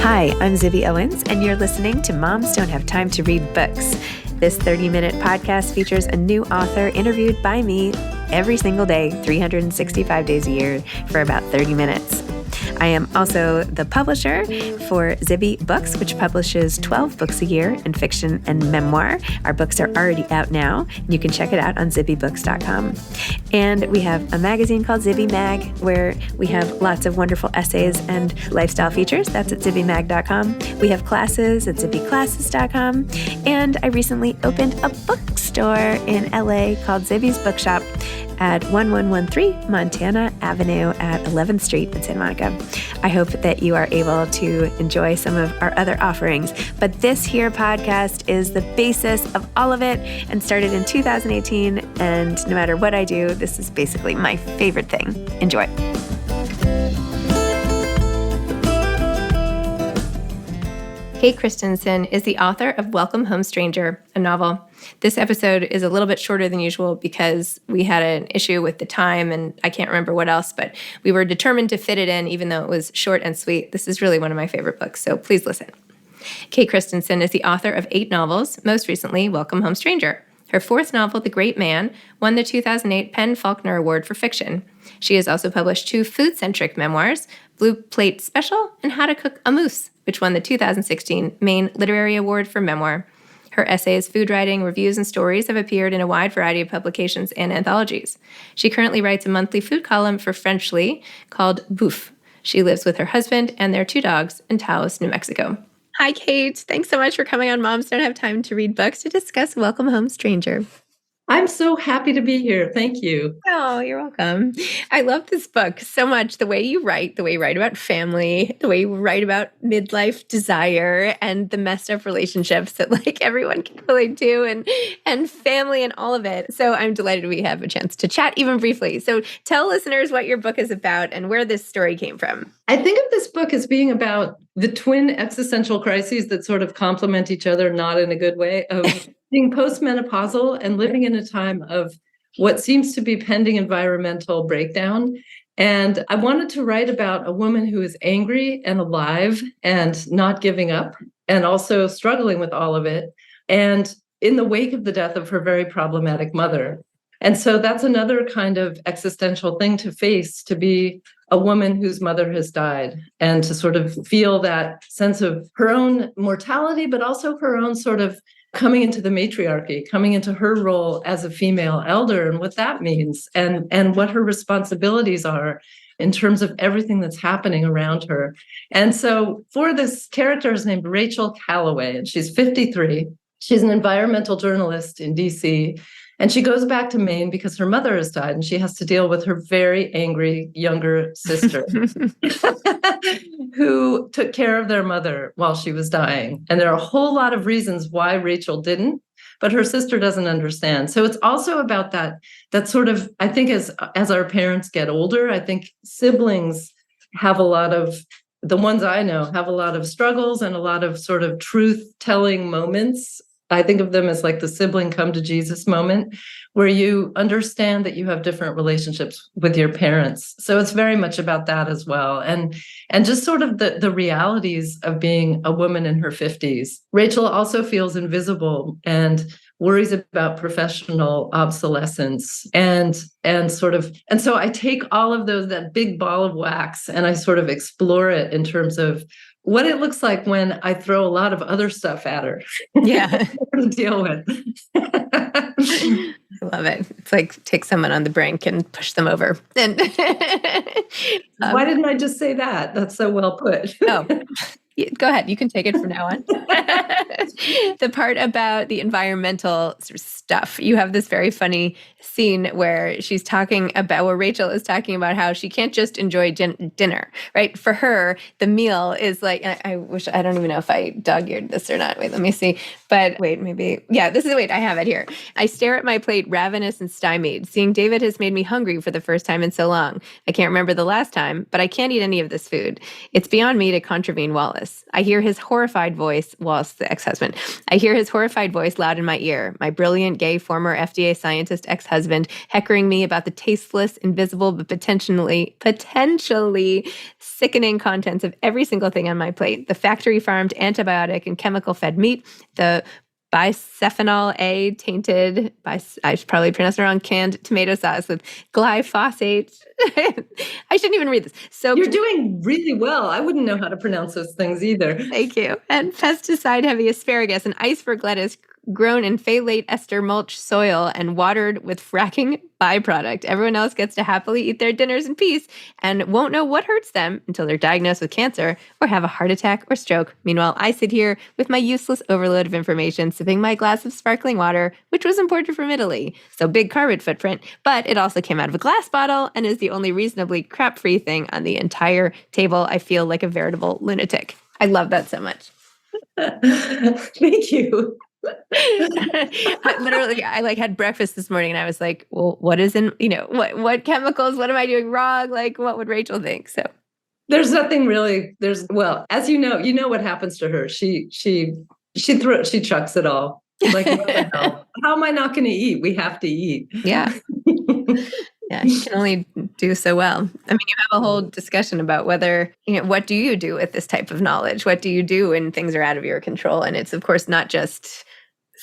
Hi, I'm Zibby Owens, and you're listening to Moms Don't Have Time to Read Books. This 30-minute podcast features a new author interviewed by me every single day, 365 days a year, for about 30 minutes. I am also the publisher for Zibby Books, which publishes 12 books a year in fiction and memoir. Our books are already out now. You can check it out on zibbybooks.com. And we have a magazine called Zibby Mag, where we have lots of wonderful essays and lifestyle features. That's at zibbymag.com. We have classes at zibbyclasses.com. And I recently opened a bookstore in LA called Zibby's Bookshop at 1113 Montana Avenue at 11th Street in Santa Monica. I hope that you are able to enjoy some of our other offerings. But this here podcast is the basis of all of it and started in 2018. And no matter what I do, this is basically my favorite thing. Enjoy. Kate Christensen is the author of Welcome Home Stranger, a novel. This episode is a little bit shorter than usual because we had an issue with the time and I can't remember what else, but we were determined to fit it in even though it was short and sweet. This is really one of my favorite books, so please listen. Kate Christensen is the author of 8 novels, most recently Welcome Home Stranger. Her 4th novel, The Great Man, won the 2008 PEN-Faulkner Award for Fiction. She has also published 2 food-centric memoirs, Blue Plate Special and How to Cook a Moose, which won the 2016 Maine Literary Award for Memoir. Her essays, food writing, reviews, and stories have appeared in a wide variety of publications and anthologies. She currently writes a monthly food column for Frenchly called Bouffe. She lives with her husband and their 2 dogs in Taos, New Mexico. Hi, Kate. Thanks so much for coming on Moms Don't Have Time to Read Books to discuss Welcome Home Stranger. I'm so happy to be here. Thank you. Oh, you're welcome. I love this book so much. The way you write about family, the way you write about midlife desire and the messed up relationships that like everyone can relate to and family and all of it. So I'm delighted we have a chance to chat even briefly. So tell listeners what your book is about and where this story came from. I think of this book as being about the twin existential crises that sort of complement each other, not in a good way, of being postmenopausal and living in a time of what seems to be pending environmental breakdown. And I wanted to write about a woman who is angry and alive and not giving up and also struggling with all of it. And in the wake of the death of her very problematic mother. And so that's another kind of existential thing to face, to be a woman whose mother has died and to sort of feel that sense of her own mortality, but also her own sort of coming into the matriarchy, coming into her role as a female elder and what that means and what her responsibilities are in terms of everything that's happening around her. And so for this character is named Rachel Calloway, and she's 53. She's an environmental journalist in DC. And she goes back to Maine because her mother has died and she has to deal with her very angry younger sister who took care of their mother while she was dying. And there are a whole lot of reasons why Rachel didn't, but her sister doesn't understand. So it's also about that sort of, I think as our parents get older, I think siblings have a lot of, the ones I know have a lot of struggles and a lot of sort of truth-telling moments. I think of them as like the sibling come to Jesus moment where you understand that you have different relationships with your parents. So it's very much about that as well. And just sort of the realities of being a woman in her 50s. Rachel also feels invisible and worries about professional obsolescence and so I take all of that big ball of wax and I sort of explore it in terms of what it looks like when I throw a lot of other stuff at her. Yeah. To deal with. I love it. It's like take someone on the brink and push them over. And why didn't I just say that? That's so well put. Oh, go ahead. You can take it from now on. The part about the environmental sort of stuff. You have this very funny scene where Rachel is talking about how she can't just enjoy dinner, right? For her, the meal is like, I don't even know if I dog-eared this or not. Wait, let me see. But wait, I have it here. I stare at my plate ravenous and stymied. Seeing David has made me hungry for the first time in so long. I can't remember the last time, but I can't eat any of this food. It's beyond me to contravene Wallace. I hear his horrified voice, Wallace, the ex-husband. I hear his horrified voice loud in my ear. My brilliant, gay, former FDA scientist ex-husband heckling me about the tasteless, invisible, but potentially sickening contents of every single thing on my plate. The factory-farmed, antibiotic and chemical-fed meat, the bisphenol A tainted, I should probably pronounce it wrong, canned tomato sauce with glyphosate. I shouldn't even read this. So you're doing really well. I wouldn't know how to pronounce those things either. Thank you. And pesticide-heavy asparagus and iceberg lettuce grown in phthalate ester mulch soil and watered with fracking byproduct. Everyone else gets to happily eat their dinners in peace and won't know what hurts them until they're diagnosed with cancer or have a heart attack or stroke. Meanwhile, I sit here with my useless overload of information, sipping my glass of sparkling water, which was imported from Italy. So big carbon footprint, but it also came out of a glass bottle and is the only reasonably crap-free thing on the entire table. I feel like a veritable lunatic. I love that so much. Thank you. I had breakfast this morning and I was like, well, what is in, what chemicals, what am I doing wrong? Like, what would Rachel think? So there's nothing really, as you know what happens to her. She chucks it all. Like, what the hell? How am I not going to eat? We have to eat. Yeah. Yeah, you can only do so well. I mean, you have a whole discussion about whether, what do you do with this type of knowledge? What do you do when things are out of your control? And it's, of course, not just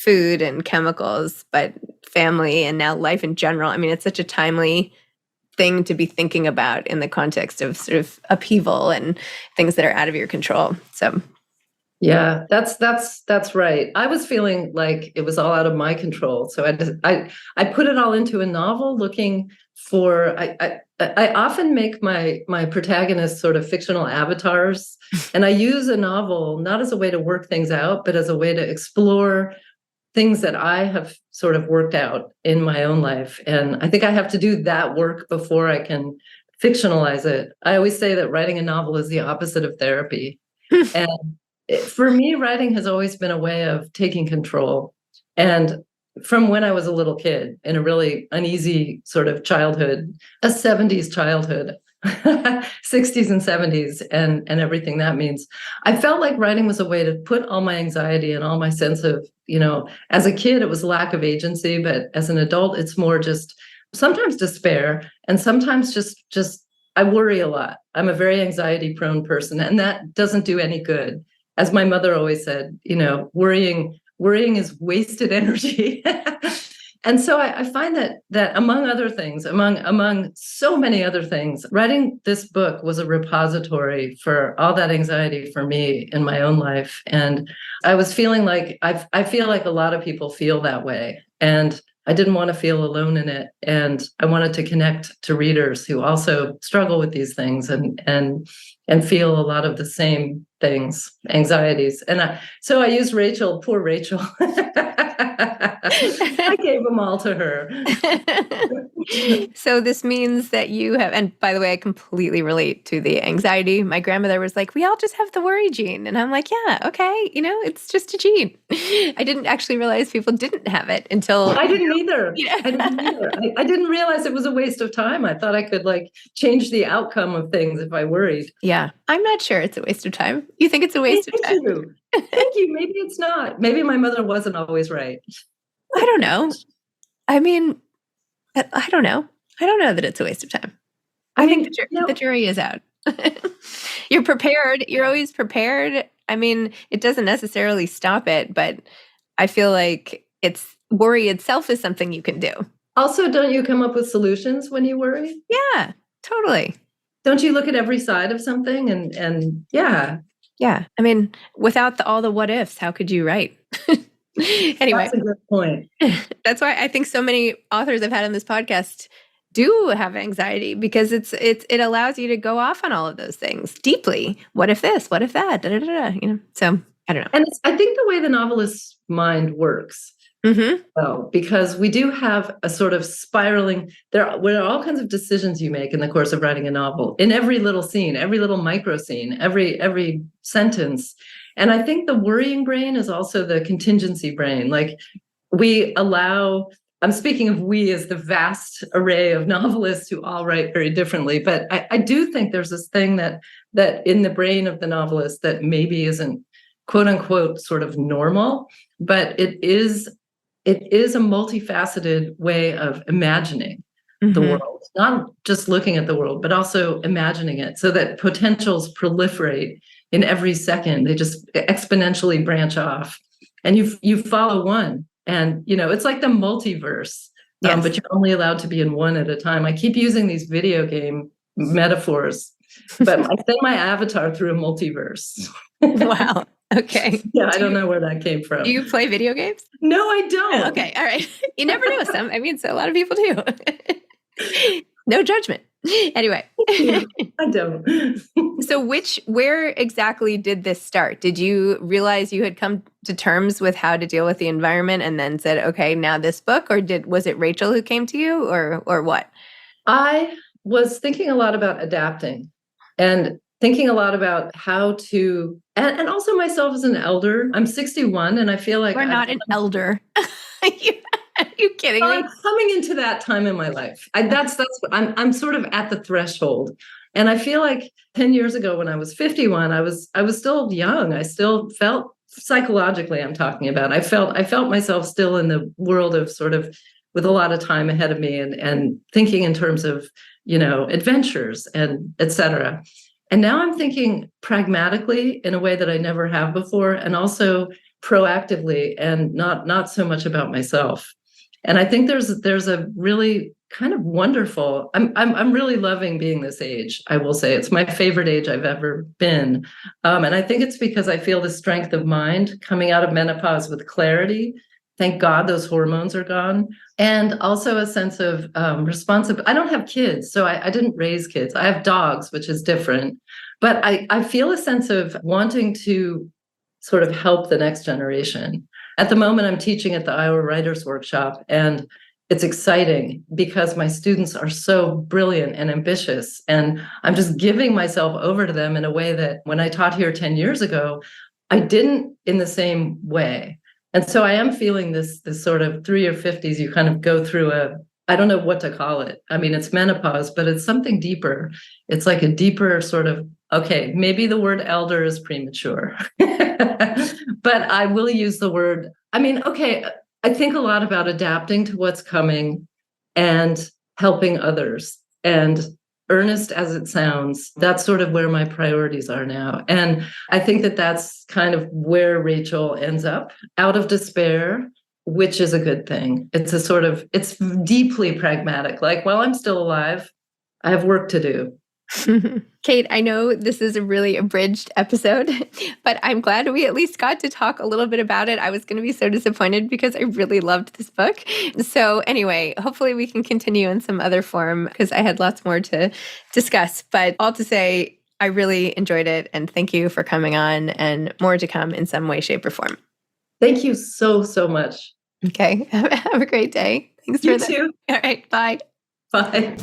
food and chemicals, but family and now life in general. I mean, it's such a timely thing to be thinking about in the context of sort of upheaval and things that are out of your control. So yeah, that's right. I was feeling like it was all out of my control. So I put it all into a novel looking for, I often make my protagonists sort of fictional avatars, and I use a novel not as a way to work things out, but as a way to explore things that I have sort of worked out in my own life. And I think I have to do that work before I can fictionalize it. I always say that writing a novel is the opposite of therapy. And for me, writing has always been a way of taking control. And from when I was a little kid, in a really uneasy sort of childhood, a 70s childhood, 60s and 70s, and everything that means, I felt like writing was a way to put all my anxiety and all my sense of, as a kid, it was lack of agency, but as an adult, it's more just sometimes despair, and sometimes just I worry a lot. I'm a very anxiety prone person, and that doesn't do any good. As my mother always said, worrying is wasted energy. And so I find that among other things, among so many other things, writing this book was a repository for all that anxiety for me in my own life. And I was feeling like, I feel like a lot of people feel that way. And I didn't want to feel alone in it. And I wanted to connect to readers who also struggle with these things and feel a lot of the same things, anxieties. And so I used Rachel, poor Rachel. I gave them all to her. So this means that you have, and by the way, I completely relate to the anxiety. My grandmother was like, we all just have the worry gene. And I'm like, yeah, okay. It's just a gene. I didn't actually realize people didn't have it until... I didn't either. I didn't realize it was a waste of time. I thought I could change the outcome of things if I worried. Yeah. I'm not sure it's a waste of time. You think it's a waste of time? Thank you. Maybe it's not. Maybe my mother wasn't always right. I don't know. I mean, I don't know. I don't know that it's a waste of time. I think the jury is out. You're prepared. You're always prepared. I mean, it doesn't necessarily stop it, but I feel like worry itself is something you can do. Also, don't you come up with solutions when you worry? Yeah, totally. Don't you look at every side of something and yeah. Yeah. I mean, without all the what ifs, how could you write? Anyway. That's a good point. That's why I think so many authors I've had on this podcast do have anxiety, because it allows you to go off on all of those things deeply. What if this? What if that? Da, da, da, da, So I don't know. And I think the way the novelist's mind works, Mm-hmm. So, because we do have a sort of spiraling, there are all kinds of decisions you make in the course of writing a novel, in every little scene, every little micro scene, every sentence. And I think the worrying brain is also the contingency brain. Like we allow, I'm speaking of we as the vast array of novelists who all write very differently, but I do think there's this thing that in the brain of the novelist that maybe isn't quote unquote sort of normal, but it is a multifaceted way of imagining the world, not just looking at the world, but also imagining it so that potentials proliferate in every second. They just exponentially branch off and you follow one. And, it's like the multiverse, Yes. but you're only allowed to be in one at a time. I keep using these video game metaphors, but I send my avatar through a multiverse. Wow. Okay. Yeah, I don't know where that came from. Do you play video games? No, I don't. Okay. All right. You never know. So a lot of people do. No judgment. Anyway. I don't. So where exactly did this start? Did you realize you had come to terms with how to deal with the environment and then said, okay, now this book, or was it Rachel who came to you or what? I was thinking a lot about adapting and thinking a lot about how to, and also myself as an elder. I'm 61 and I feel like We're not an elder. Are you kidding me? I'm coming into that time in my life. That's what I'm sort of at the threshold. And I feel like 10 years ago when I was 51, I was still young. I still felt psychologically, I'm talking about, I felt myself still in the world of sort of with a lot of time ahead of me and thinking in terms of, adventures and et cetera. And now I'm thinking pragmatically in a way that I never have before, and also proactively and not so much about myself. And I think there's a really kind of wonderful, I'm really loving being this age, I will say. It's my favorite age I've ever been. And I think it's because I feel the strength of mind coming out of menopause with clarity. Thank God those hormones are gone. And also a sense of responsibility. I don't have kids, so I didn't raise kids. I have dogs, which is different. But I feel a sense of wanting to sort of help the next generation. At the moment, I'm teaching at the Iowa Writers Workshop, and it's exciting because my students are so brilliant and ambitious, and I'm just giving myself over to them in a way that when I taught here 10 years ago, I didn't in the same way. And so I am feeling this sort of through your 50s, you kind of go through I don't know what to call it. I mean, it's menopause, but it's something deeper. It's like a deeper sort of, okay, maybe the word elder is premature, but I will use the word, I think a lot about adapting to what's coming and helping others. And earnest as it sounds, that's sort of where my priorities are now. And I think that's kind of where Rachel ends up, out of despair, which is a good thing. It's deeply pragmatic. Like, while I'm still alive, I have work to do. Kate, I know this is a really abridged episode, but I'm glad we at least got to talk a little bit about it. I was going to be so disappointed because I really loved this book. So anyway, hopefully we can continue in some other form because I had lots more to discuss. But all to say, I really enjoyed it. And thank you for coming on, and more to come in some way, shape, or form. Thank you so, so much. Okay. Have a great day. Thanks You too. All right. Bye. Bye.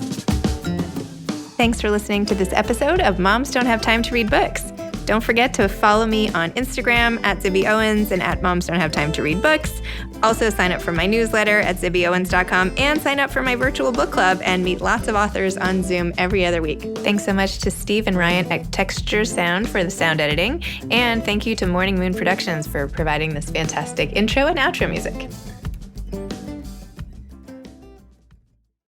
Thanks for listening to this episode of Moms Don't Have Time to Read Books. Don't forget to follow me on Instagram at Zibby Owens and at Moms Don't Have Time to Read Books. Also sign up for my newsletter at zibbyowens.com and sign up for my virtual book club and meet lots of authors on Zoom every other week. Thanks so much to Steve and Ryan at Texture Sound for the sound editing. And thank you to Morning Moon Productions for providing this fantastic intro and outro music.